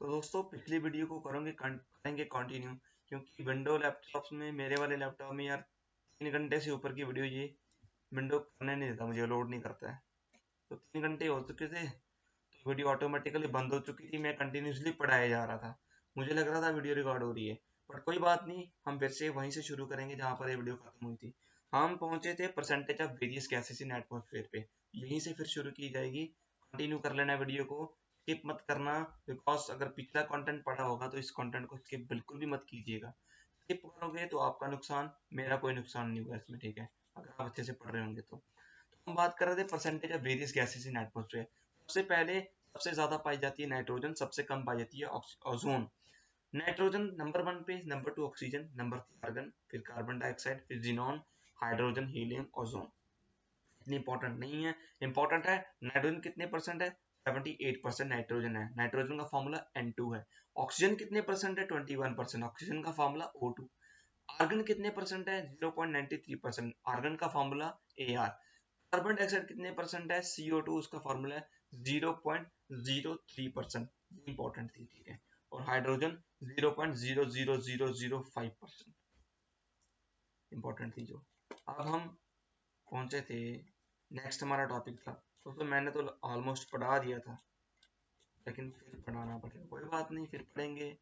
तो दोस्तों पिछली वीडियो को करेंगे कंटिन्यू, क्योंकि विंडो लैपटॉप्स में, मेरे वाले लैपटॉप में यार 3 घंटे से ऊपर की वीडियो ये विंडो करने नहीं देता, मुझे लोड नहीं करता है। तो 3 घंटे हो चुके थे तो वीडियो ऑटोमेटिकली बंद हो चुकी थी। मैं कंटिन्यूसली पढ़ाया जा रहा था, मुझे लग रहा था वीडियो रिकॉर्ड हो रही है, बट कोई बात नहीं, हम फिर से वहीं से शुरू करेंगे जहाँ पर ये वीडियो खत्म हुई थी। हम पहुंचे थे percentage of various gases in atmosphere पे, यहीं से फिर शुरू की जाएगी। कंटिन्यू कर लेना वीडियो को, स्किप मत करना, बिकॉज अगर पिछला कंटेंट पढ़ा होगा तो इस कंटेंट को स्किप बिल्कुल भी मत कीजिएगा। स्किप करोगे तो आपका नुकसान, मेरा कोई नुकसान नहीं होगा इसमें, ठीक है, अगर आप अच्छे से पढ़ रहे होंगे तो। हम बात कर रहे थे percentage of various gases in atmosphere. सबसे पहले सबसे ज्यादा पाई जाती है नाइट्रोजन, सबसे कम पाई जाती है ओजोन। नाइट्रोजन नंबर 1 पे, नंबर 2 ऑक्सीजन, नंबर 3 आर्गन, फिर कार्बन डाइऑक्साइड, फिर जीनॉन, हाइड्रोजन, हीलियम, ओजोन। इतनी इंपॉर्टेंट नहीं है, इंपॉर्टेंट है नाइट्रोजन कितने परसेंट है। 78% नाइट्रोजन है, नाइट्रोजन का फॉर्मूला N2 है। ऑक्सीजन कितने परसेंट है, 21%, ऑक्सीजन का फॉर्मूला O2। आर्गन कितने परसेंट है, 0.93%, आर्गन का फॉर्मूला AR। कार्बन डाइऑक्साइड कितने परसेंट है, CO2, उसका फॉर्मूला है 0.03%, इंपॉर्टेंट थी, ठीक है। और हाइड्रोजन 0.00005%, इंपॉर्टेंट थी जो। अब हम पहुंचे थे, नेक्स्ट हमारा टॉपिक था, तो मैंने तो ऑलमोस्ट पढ़ा दिया था, लेकिन फिर पढ़ाना पड़ेगा, कोई बात नहीं, फिर पढ़ेंगे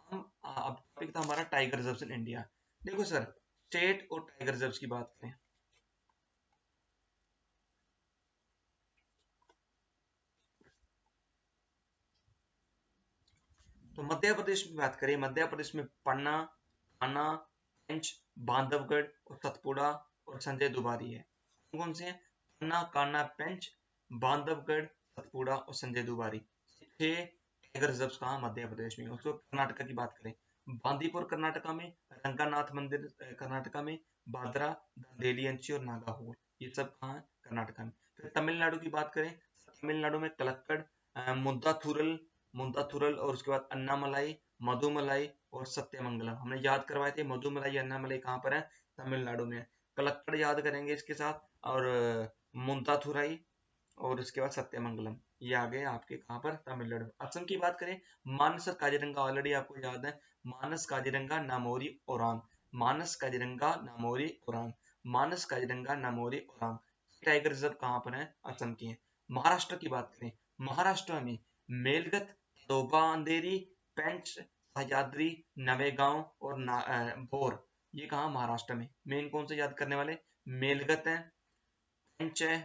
हम। अब टॉपिक था हमारा टाइगर रिजर्व्स इन इंडिया। देखो सर, स्टेट और टाइगर रिजर्व्स की बात करें तो मध्य प्रदेश की बात करें, मध्य प्रदेश में पन्ना, कान्हा, पेंच, बांधवगढ़ और सतपुड़ा और संजय दुबारी है। कौन कौन से हैं, पन्ना, कान्हा, पेंच, बांधवगढ़, सतपुड़ा और संजय दुबारी। 6 टाइगर रिजर्व कहाँ, मध्य प्रदेश में। उसको कर्नाटका की बात करें, बांदीपुर कर्नाटका में, रंगनाथ मंदिर कर्नाटका में, बाद्रा, दांडेली अंशी और नागाहोल, ये सब कहाँ है, कर्नाटका में। फिर तमिलनाडु की बात करें, तमिलनाडु में कलक्कड़, मुद्दाथुरल, मुंताथुरल और उसके बाद अन्नामलाई, मधुमलाई और सत्यमंगलम। हमने याद करवाए थे मधुमलाई अन्नामलाई कहाँ पर है, तमिलनाडु में है। कलक्कड़ याद करेंगे इसके साथ, और मुंताथुराई और उसके बाद सत्यमंगलम, ये आ गए आपके कहाँ पर, तमिलनाडु। असम की बात करें, मानस काजीरंगा ऑलरेडी आपको याद है, मानस काजीरंगा नामोरी ओरांग, मानस काजीरंगा नामोरी ओरांग, मानस काजीरंगा नामोरी ओरांग। टाइगर रिजर्व कहाँ पर है, असम की है। महाराष्ट्र की बात करें, महाराष्ट्र में मेलगत, तोबा अंधेरी, पेंच, सह्याद्री, नवेगांव और भोर, ये कहाँ, महाराष्ट्र में। मेन कौन से याद करने वाले, मेलगत है, पेंच है,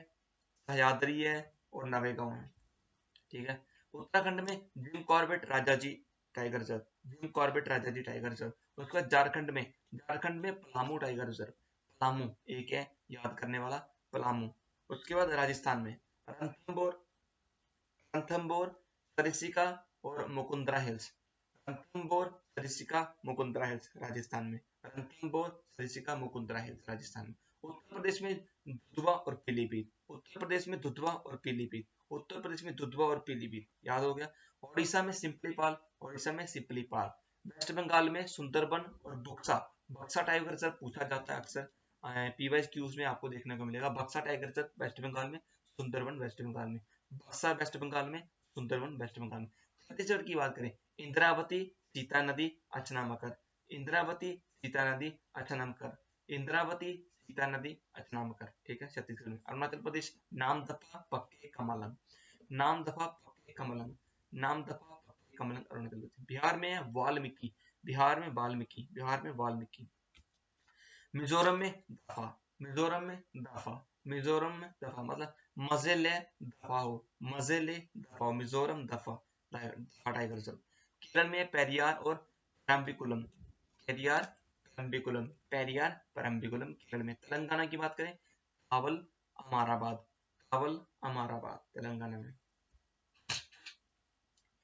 सह्याद्री है और नवेगांव है, ठीक है। उत्तराखंड में Jim Corbett Rajaji tiger reserve, Jim Corbett Rajaji tiger reserve. उसके बाद झारखंड में पलामू टाइगर रिजर्व, पलामू एक है याद करने वाला, पलामू। उसके बाद राजस्थान में रणथंबोर, रणथंबोर, सरिस्का और मुकुंदरा हिल्स, रणथंबोर, सरिस्का, मुकुंदरा हिल्स राजस्थान में, रणथंबोर, सरिस्का, मुकुंदरा हिल्स राजस्थान में। उत्तर प्रदेश में दुधवा और पीलीभीत, उत्तर प्रदेश में दुधवा और पीलीभीत, उत्तर प्रदेश में दुधवा और पीलीभीत, याद हो गया। ओडिशा में सिंपलीपाल, ओडिशा में सिंपलीपाल। वेस्ट बंगाल में सुंदरबन और बक्सा, बक्सा टाइगर रिजर्व पूछा जाता है अक्सर, PYQs में आपको देखने को मिलेगा। बक्सा टाइगर रिजर्व वेस्ट बंगाल में, सुंदरबन वेस्ट बंगाल में, बक्सा वेस्ट बंगाल में, सुंदरबन वेस्ट बंगाल में। छत्तीसगढ़ की बात करें, इंद्रावती, सीता नदी, अचनामकर, इंद्रावती, सीता नदी, अचनामकर, इंद्रावती, सीता नदी, अचनामकर, ठीक है, छत्तीसगढ़ में। अरुणाचल प्रदेश, नामदफा, पक्के, कमलम, नामदफा, पक्के, कमलम, नामदफा, पक्के, कमलम, अरुणाचल प्रदेश। बिहार में है वाल्मीकि, बिहार में वाल्मीकि, बिहार में वाल्मीकि। मिजोरम में दफा, मिजोरम में दफा, मिजोरम में दफा मतलब मजे ले दफा हो, मजे ले दफा हो, मिजोरम दफा, दफा टाइगर रिजर्व। केरल में पेरियार और परम्बिकुलम, पेरियार, परम्बिकुलम, पेरियार, परम्बिकुलम केरल में। तेलंगाना की बात करें, कावल, अमाराबाद, कावल, अमाराबाद तेलंगाना में।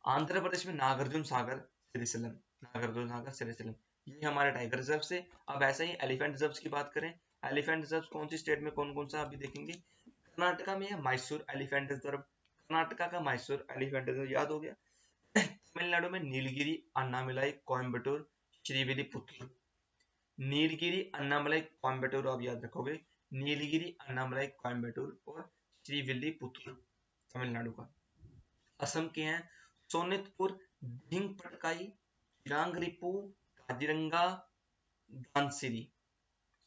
आंध्र प्रदेश में नागार्जुन सागर, श्रीशैलम, नागार्जुन सागर, श्रीशैलम, ये हमारे टाइगर रिजर्व से। अब ऐसे ही एलिफेंट रिजर्व की बात करें, एलिफेंट रिजर्व कौन सी स्टेट में कौन कौन सा अभी देखेंगे। कर्नाटका में है मैसूर एलिफेंट रिजर्व, कर्नाटका का मैसूर एलिफेंट रिजर्व याद हो गया। तमिलनाडु में नीलगिरी, अन्नामलाई, कोयम्बटूर, श्रीविल्लीपुतूर, नीलगिरी, अन्नामलाई, कोयम्बटूर आप याद रखोगे, नीलगिरी, अन्नामलाई, कोयम्बटूर और श्रीविल्लीपुतूर तमिलनाडु का। असम के हैं सोनितपुर, दिहिंग पटकाई, चिरांग रिपू, काजीरंगा, दानसिरी।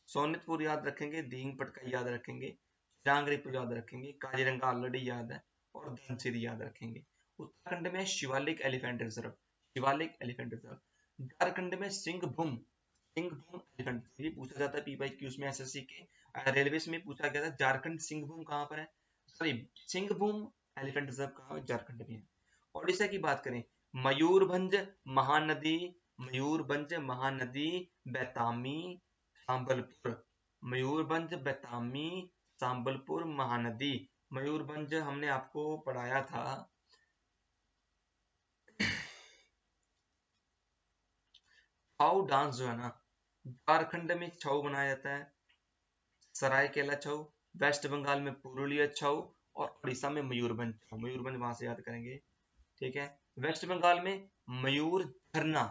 सोनितपुर याद रखेंगे, दिहिंग पटकाई याद रखेंगे, चिरांग रिपू याद रखेंगे, काजीरंगा ऑलरेडी याद है, और दानसिरी याद रखेंगे। उत्तराखंड में Shivalik elephant reserve, Shivalik elephant reserve. Jharkhand में सिंहभूम, सिंहभूम एलिफेंट, ये पूछा जाता है पीवाईक्यूज में, एसएससी के रेलवे में पूछा गया था, झारखंड सिंहभूम कहाँ पर है, सॉरी सिंहभूम एलिफेंट रिजर्व कहाँ है, झारखंड में है। ओडिशा की बात करें, मयूरभंज महानदी, मयूरभंज महानदी, बैतामी, सांबलपुर, मयूरभंज बैतामी, सांबलपुर महानदी। मयूरभंज हमने आपको पढ़ाया था, छऊ डांस जो है ना, झारखंड में छऊ बनाया जाता है, सरायकेला छऊ, वेस्ट बंगाल में पुरुलिया छऊ, और उड़ीसा में मयूरभंज छऊ। मयूरभंज वहां से याद करेंगे, ठीक है। वेस्ट बंगाल में मयूर झरना,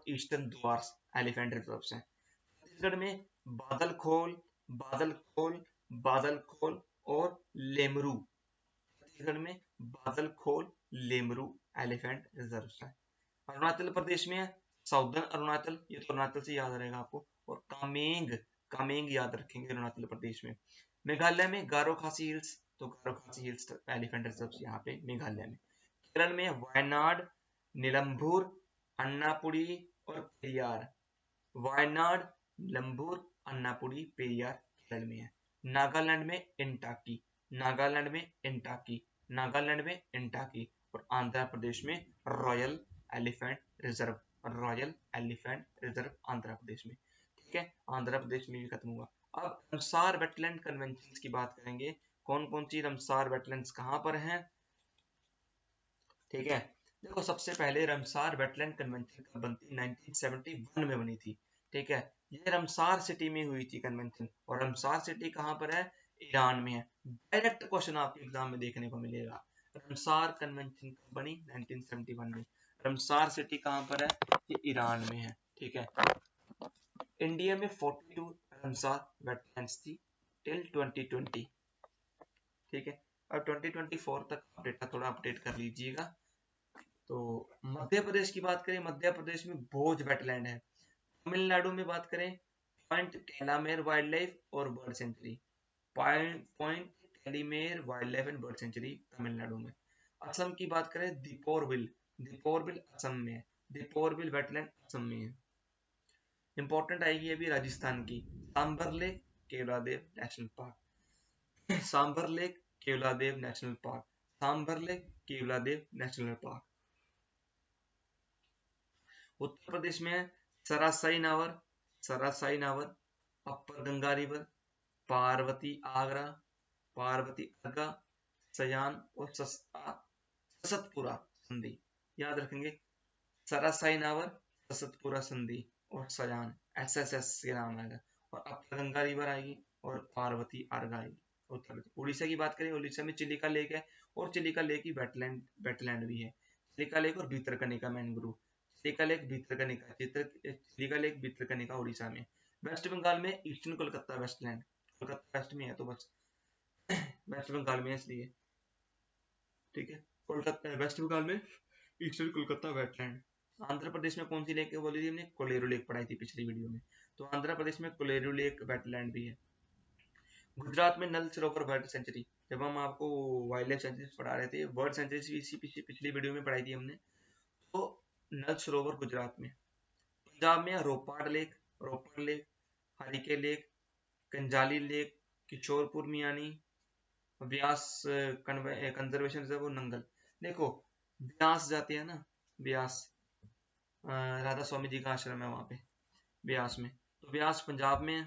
ईस्टर्न द्वार्स एलिफेंट रिजर्व है। छत्तीसगढ़ में बादल खोल, बादल खोल, बादल खोल और लेमरू, छत्तीसगढ़ में बादल खोल, लेमरू एलिफेंट रिजर्व है। अरुणाचल प्रदेश में साउदर्न अरुणाचल, ये तो अरुणाचल से याद रहेगा आपको, और कामेंग, कामेंग याद रखेंगे अरुणाचल प्रदेश में। मेघालय में गारो खासी हिल्स, तो गारो खासी हिल्स एलिफेंट रिजर्व यहाँ पे मेघालय में। केरल में वायनाड, नीलम्बूर, अन्नापुरी और पेरियार, वायनाड, नीलम्बूर, अन्नापुरी, पेरियार केरल में है। नागालैंड में इंटाकी, नागालैंड में इंटाकी, नागालैंड में इंटाकी, और आंध्र प्रदेश में royal elephant reserve, royal elephant reserve Andhra Pradesh में, ठीक है। आंध्र प्रदेश में भी खत्म हुआ। अब रमसार वेटलैंड कन्वेंशन की बात करेंगे, कौन कौन सी रमसार वेटलैंड्स कहाँ पर हैं, ठीक है। देखो सबसे पहले रमसार वेटलैंड कन्वेंशन कब बनती, 1971 में बनी थी, ठीक है। ये रमसार सिटी में हुई थी कन्वेंशन, और रमसार सिटी कहाँ पर है, ईरान में है। डायरेक्ट क्वेश्चन आपके एग्जाम में देखने को मिलेगा, रमसार कन्वेंशन कब बनी, 1971 में। रमसार सिटी कहाँ पर है, ये ईरान में है, ठीक है। इंडिया में 42 रमसार वेटलैंड्स थी टिल 2020, ठीक है। अब 2024 तक डेटा थोड़ा अपडेट कर लीजिएगा। तो मध्य प्रदेश की बात करें, मध्य प्रदेश में भोज वेटलैंड है। तमिलनाडु में बात करें, पॉइंट कैलामेर वाइल्ड लाइफ और bird sanctuary, point Calimere wild life and bird sanctuary Tamil Nadu में। असम की बात करें, दीपोरबिल, दीपोरबिल असम में है, दीपोरबिल वेटलैंड असम में है। इंपॉर्टेंट आएगी अभी राजस्थान की, Sambhar lake Keoladeo national park, Sambhar lake Keoladeo national park, Sambhar lake Keoladeo national park. Uttar Pradesh में है सरासाई नावर, सरासाई नावर, अपर गंगा रिवर, पार्वती आगरा, पार्वती अर्गा, सयान और ससतपुरा संधि, याद रखेंगे। सरासाई नावर, ससतपुरा संधि और सयान, एसएसएस के नाम आएगा, और अपर गंगा रिवर आएगी और पार्वती आर्गा आएगी। उत्तर प्रदेश। उड़ीसा की बात करें, उड़ीसा में चिलिका लेक है, और चिलिका लेक की वेटलैंड, वेटलैंड भी है, चिलिका लेक और Bhitarkanika mangrove, Chilika lake Bhitarkanika, Chilika lake Bhitarkanika Orissa में। वेस्ट बंगाल में eastern Kolkata wetland, Kolkata west में है तो बस वेस्ट बंगाल में है इसलिए, ठीक है। कोलकाता वेस्ट बंगाल में ईस्टर्न कोलकाता वेटलैंड। आंध्र प्रदेश में कौन सी लेक है बोली थी हमने, कोलेरू लेक पढ़ाई थी पिछली वीडियो में, तो आंध्र प्रदेश में कोलेरू लेक वेटलैंड भी है। गुजरात में नल सरोवर बर्ड सेंचुरी, जब हम आपको वाइल्ड लाइफ सेंचुरी पढ़ा रहे थे, बर्ड सेंचुरी इसी पिछली वीडियो में पढ़ाई थी हमने, तो नल सरोवर गुजरात में। पंजाब में Ropar lake, Ropar lake, Harike lake, Kanjli lake, Kishorpur Miani, Beas conservation reserve और नंगल। देखो ब्यास जाते हैं ना, ब्यास राधा स्वामी जी का आश्रम है वहां पे ब्यास में, तो ब्यास पंजाब में है,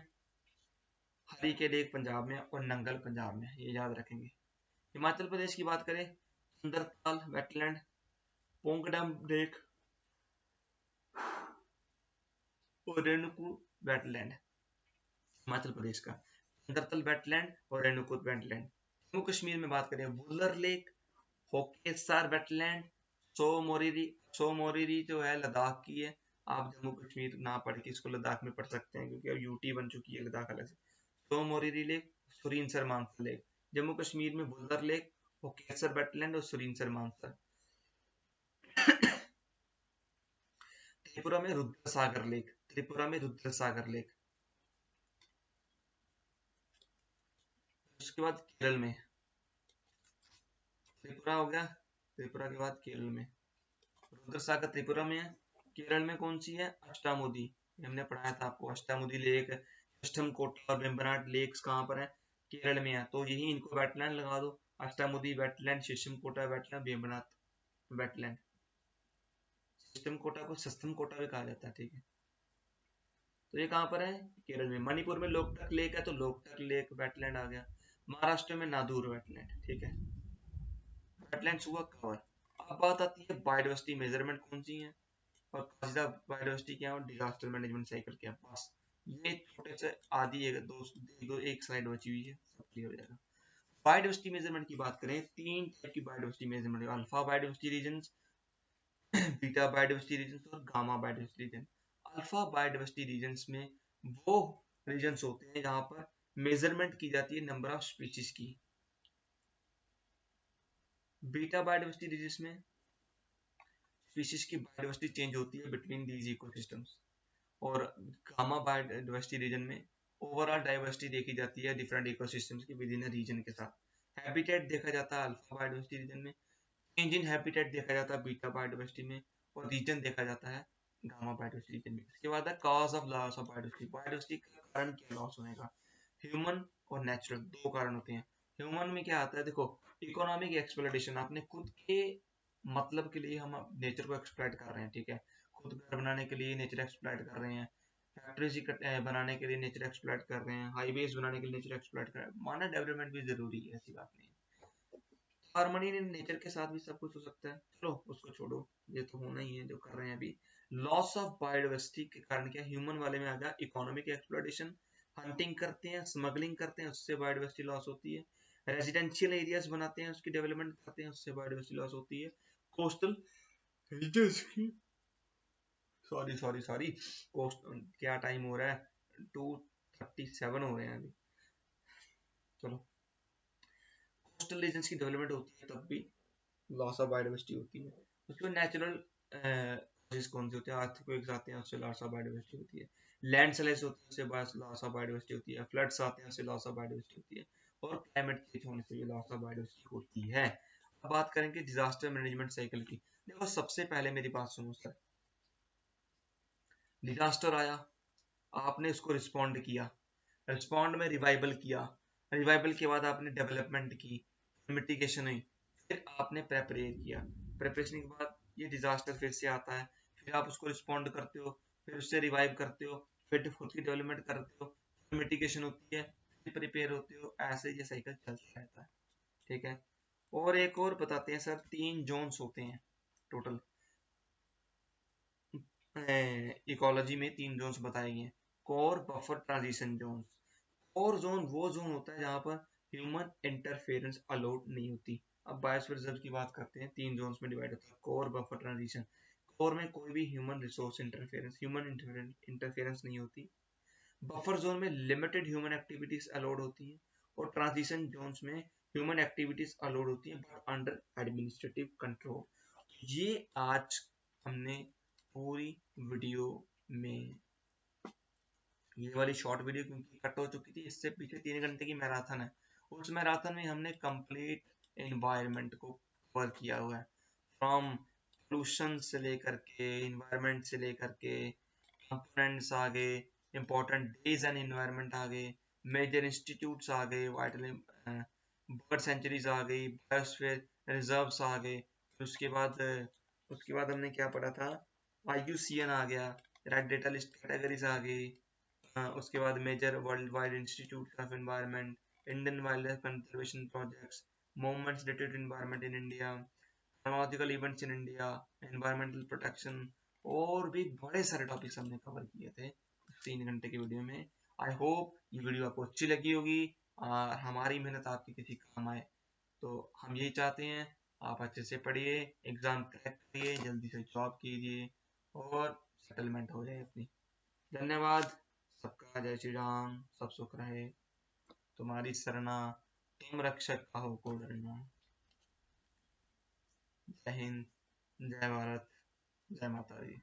हरी के लेक पंजाब में और नंगल पंजाब में, ये याद रखेंगे। हिमाचल प्रदेश की बात करें, सुंदरताल वेटलैंड, पोंगडम लेक और रेणुकू वेटलैंड, हिमाचल प्रदेश का सुंदरतल वेटलैंड और रेणुकू वेटलैंड। जम्मू कश्मीर में बात करें, वुलर लेक, होकेसार वेटलैंड, सोमोरिरी, सोमोरिरी जो है लद्दाख की है, आप जम्मू कश्मीर ना पढ़ के इसको लद्दाख में पढ़ सकते हैं क्योंकि अब यूटी बन चुकी है लद्दाख अलग से। सोमोरिरी लेक, सुरीनसर मानसर लेक, जम्मू कश्मीर में वुलर लेक, होकेसर वेटलैंड और सुरीनसर मानसर। त्रिपुरा में रुद्र सागर लेक, त्रिपुरा में रुद्र सागर लेक। उसके बाद केरल में, त्रिपुरा हो गया, त्रिपुरा के बाद केरल में रुद्र सागर त्रिपुरा में है। केरल में कौन सी है? अष्टामुदी, हमने पढ़ाया था आपको, अष्टामुदी लेक, अष्टम कोटा और वेम्बनाड लेक्स कहाँ पर है? केरल में है। तो यही इनको वेटलैंड लगा दो, Ashtamudi wetland, Sasthamkotta wetland, Vembanad wetland. Sasthamkotta को सस्तम कोटा भी कहा जाता है, ठीक है। तो ये कहाँ पर है? केरल में। मणिपुर में लोकटक लेक है, तो लोकटक लेक वेटलैंड आ गया। महाराष्ट्र में नादूर वेटलैंड, ठीक है। वेटलैंड्स हुआ कवर। अब बात आती है बायोडायवर्सिटी मेजरमेंट कौन सी है और काजिदा बायोडायवर्सिटी क्या है और डिजास्टर मैनेजमेंट साइकिल क्या है। बस ये छोटे से आदि एक स्लाइड बची हुई है, सब क्लियर हो जाएगा। बायोडायवर्सिटी मेजरमेंट की बात करें, तीन टाइप की biodiversity measurement, alpha biodiversity region, beta biodiversity region और gamma biodiversity region. Alpha biodiversity region में वो रीजन होते हैं जहां पर मेजरमेंट की जाती है नंबर ऑफ स्पीशीज की। बीटा बायोडायवर्सिटी रीजन में स्पीशीज की बायोडायवर्सिटी चेंज होती है बिटवीन दीज इकोसिस्टम्स। और गामा बायोडायवर्सिटी रीजन में ओवरऑल डाइवर्सिटी देखी जाती है डिफरेंट इकोसिस्टम्स की विद इन रीजन के साथ। हैबिटेट देखा जाता है अल्फा बायोडायवर्सिटी रीजन में, चेंज इन हैबिटेट देखा जाता है बीटा बायोडायवर्सिटी में, और रीजन देखा जाता है गामा बायोडायवर्सिटी रीजन में। इसके बाद है cause of loss of biodiversity, biodiversity का कारण क्या लॉस होने का। ह्यूमन और नेचुरल दो कारण होते हैं। ह्यूमन में क्या आता है, देखो इकोनॉमिक एक्सप्लॉयटेशन, अपने खुद के मतलब के लिए हम नेचर को एक्सप्लॉइट कर रहे हैं, ठीक है। खुद घर बनाने के लिए नेचर एक्सप्लॉइट कर रहे हैं, फैक्ट्रीज बनाने के लिए नेचर एक्सप्लॉइट कर रहे हैं, हाईवेज बनाने के लिए नेचर एक्सप्लॉइट कर रहे हैं। माना डेवलपमेंट भी जरूरी है, ऐसी बात नहीं है। हार्मनी इन नेचर के साथ भी सब कुछ हो सकता है, चलो उसको छोड़ो, ये तो होना ही है जो कर रहे हैं अभी। लॉस ऑफ बायोडायवर्सिटी के कारण क्या, ह्यूमन वाले में आ गया इकोनॉमिक एक्सप्लॉयटेशन, हंटिंग करते हैं, स्मगलिंग करते हैं, उससे बायोडायवर्सिटी लॉस होती है। रेजिडेंशियल एरियाज बनाते हैं, उसकी डेवलपमेंट करते हैं, उससे बायोडायवर्सिटी लॉस होती है। कोस्टल रीजन्स की, सॉरी सॉरी सॉरी, कोस्ट क्या टाइम हो रहा है, 2:37 हो रहे हैं अभी, चलो। कोस्टल रीजन्स की डेवलपमेंट होती है तब भी लॉस ऑफ बायोडायवर्सिटी होती है। उसके बाद नेचुरल कॉजेस कौन से होते हैं, अर्थक्वेक्स आते हैं, उससे लॉस ऑफ बायोडायवर्सिटी होती है। लैंडस्लाइड्स होती है, उससे लॉस ऑफ बायोडायवर्सिटी होती है। फ्लड्स आते हैं, उससे लॉस ऑफ बायोडायवर्सिटी होती है। और क्लाइमेट चेंज होने से भी लॉस ऑफ बायोडायवर्सिटी होती है। अब बात करेंगे डिजास्टर मैनेजमेंट साइकिल की। देखो सबसे पहले मेरी बात सुनो सर, डिजास्टर आया, आपने उसको रिस्पॉन्ड किया, रिस्पॉन्ड में रिवाइवल किया, रिवाइवल के बाद आपने डेवलपमेंट की, मिटिगेशन हुई, फिर आपने प्रेपरेट किया, प्रेपरेशन के बाद ये डिजास्टर फिर से आता है, फिर आप उसको रिस्पॉन्ड करते हो, फिर उससे रिवाइव करते हो, फिर खुद की डेवलपमेंट करते हो, फिर मिटिगेशन होती है, फिर प्रिपेयर होते हो, ऐसे ये साइकिल चलता रहता है, ठीक है। और एक और बताते हैं सर, 3 जोन्स होते हैं टोटल, इकोलॉजी में 3 जोन्स बताए गए। Core, buffer, transition zone. Core zone वो जोन होता है जहां पर ह्यूमन इंटरफेरेंस अलाउड नहीं होती। अब बायोस्फीयर रिजर्व की बात करते हैं, 3 जोन्स में डिवाइड होता है, कोर, बफर, ट्रांजिशन। कोर में कोई भी human resource interference, human interference नहीं होती। बफर जोन में लिमिटेड ह्यूमन एक्टिविटीज अलाउड होती है। और ट्रांजिशन जोन्स में ह्यूमन एक्टिविटीज अलाउड होती है बट अंडर एडमिनिस्ट्रेटिव कंट्रोल। ये आज हमने पूरी वीडियो में, ये वाली शॉर्ट वीडियो क्योंकि कट हो चुकी थी, इससे पीछे 3 घंटे की मैराथन है, उस मैराथन में हमने कंप्लीट एनवायरनमेंट को कवर किया हुआ है। फ्रॉम पोल्यूशन से लेकर के, इन्वायरमेंट से लेकर के, कंपोनेंट्स आ गए, इंपॉर्टेंट डेज एंड इन्वायरमेंट आ गए, मेजर इंस्टीट्यूट्स आ गए, वाइटल बर्ड सेंचुरीज आ गई, बायोस्फीयर रिजर्व्स आ गए। उसके बाद हमने क्या पढ़ा था, IUCN आ गया, रेड डेटा लिस्ट कैटेगरीज आ गई। उसके बाद major world wide institute of environment, Indian wild life conservation projects, movements related environment in India, chronological events in India, environmental protection, और भी बड़े सारे टॉपिक्स हमने कवर किए थे 3 घंटे की वीडियो में। आई होप ये वीडियो आपको अच्छी लगी होगी, हमारी मेहनत आपके किसी काम आए, तो हम यही चाहते हैं आप अच्छे से पढ़िए, एग्जाम क्रैक करिए, जल्दी से जॉब कीजिए और सेटलमेंट हो जाए अपनी। धन्यवाद सबका, जय श्री राम, सब सुख रहे, तुम्हारी सरना, तुम रक्षक कहो को डरना। जय हिंद, जय भारत, जय माता दी।